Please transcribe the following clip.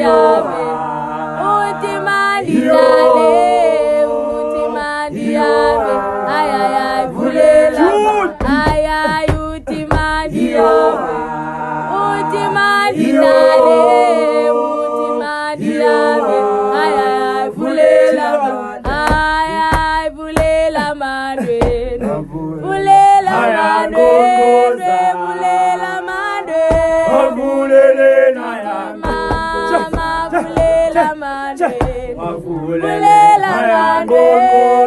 diame, ultima diame, ultima diame, ay ay ay, voulez la ay ay, ultima diame, ultima diame, ultima diame, ay ay, voulez la ay ay, voulez la madre, voulez la madre, voulez la madre, Voulez la mama, voulez la madre, Voulez voulez la madre.